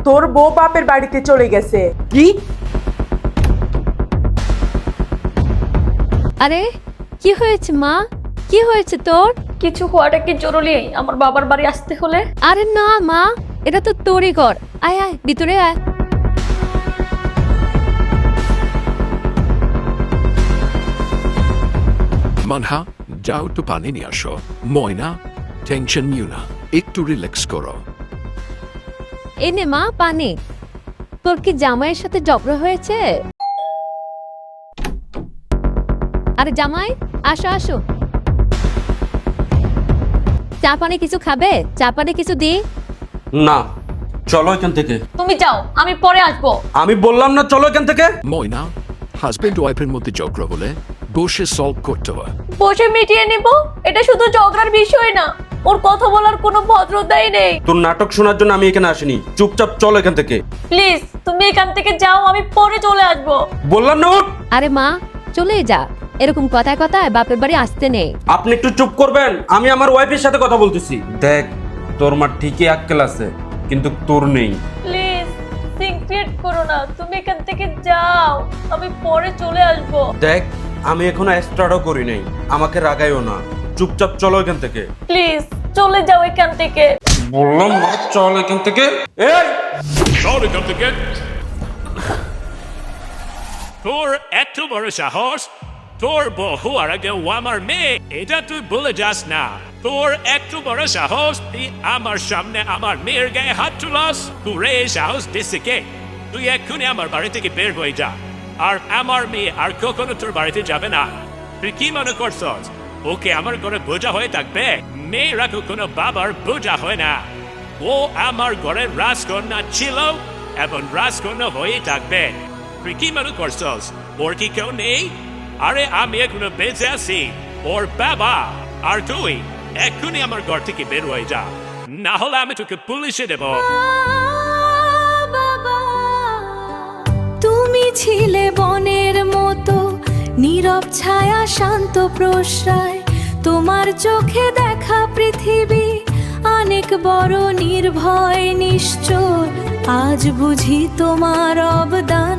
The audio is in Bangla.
তোর বউ বাপের বাড়িতে চলে গেছে। কি? আরে কি হয়েছে মা? কি হয়েছে তোর? কিছু হওয়াটা কি জরুরি আমার বাবার বাড়ি আসতে হলে? আরে না মা, এটা তো তোরই ঘর। আয় আয় ভিতরে আয়। মানহা, যাও একটু পানি নিয়ে আসো। ময়না, টেনশন নিও না, একটু রিল্যাক্স করো। এনে মা পানি। তোর কি জামাইয়ের সাথে ঝগড়া হয়েছে? আরে জামাই, আসো আসো। চা পানি কিছু খাবে? চা পানি কিছু দি? না, চলো এখান থেকে। তুমি যাও, আমি পরে আসবো। আমি বললাম না চলো এখান থেকে। ময়না, হাজবেন্ড ওয়াইফের মধ্যে ঝগড়া হলে বসে সলভ করতে হয়। বসে মিটিয়ে নিব। এটা শুধু ঝগড়ার বিষয় না, ওর কথা বলার কোনো ভদ্রতাই নেই। তোর নাটক শোনার জন্য আমি এখানে আসিনি, চুপচাপ চলো এখান থেকে। প্লিজ তুমি এখান থেকে যাও, আমি পরে চলে আসবো। বললাম না উঠ। আরে মা চলে যা, এরকম কথায় কথায় বাপের বাড়ি আসতে নেই। আপনি একটু চুপ করবেন, আমি আমার ওয়াইফের সাথে কথা বলতেছি। দেখ, তোর মা ঠিকই আক্কেল আছে, কিন্তু তোর নেই। প্লিজ সিক্রেট করো না, তুমি এখান থেকে যাও, আমি পরে চলে আসবো। দেখ, আমি এখনো স্টার্টও করি নাই, আমাকে রাগাইও না। চুপচাপ চলো এখান থেকে। প্লিজ চলে যাও এখান থেকে। বললাম না চল এখান থেকে। এই চল এখান থেকে। তোর এত বড় সাহস, তোর বহু আর আগে ও আমার মেয়ে, এটা তুই বলে যাস না। তোর এত বড় সাহস, তুই আমার সামনে আমার মেয়ের গায়ে হাত তুলাস? তোর এই সাহস দিছে কে? তুই এক্ষুনি আমার বাড়ি থেকে বের হয়ে যা, আর আমার মেয়ে আর কখনো তোর বাড়িতে যাবে না। তুই কি মনে করছস ওকে আমার ঘরে বোঝা হয়ে থাকবে? মেয়েরা কখনো বাবার বোঝা হয় না। ও আমার ঘরের রাজকন্যা ছিল এবং রাজকন্যা হয়ে থাকবে। তুই কি মনে করছস ওর কি কেউ নেই? আরে আমি এখনো বেঁচে আছি, ওর বাবা। আর তুই এক্ষুনি আমার ঘর থেকে বের হয়ে যা, না হলে আমি তোকে পুলিশে দেব। তুমি ছিলে বনের মতো নীরব ছায়া, শান্ত প্রশ্রয়। তোমার চোখে দেখা পৃথিবী অনেক বড়, নির্ভয় নিশ্চয়। আজ বুঝি তোমার অবদান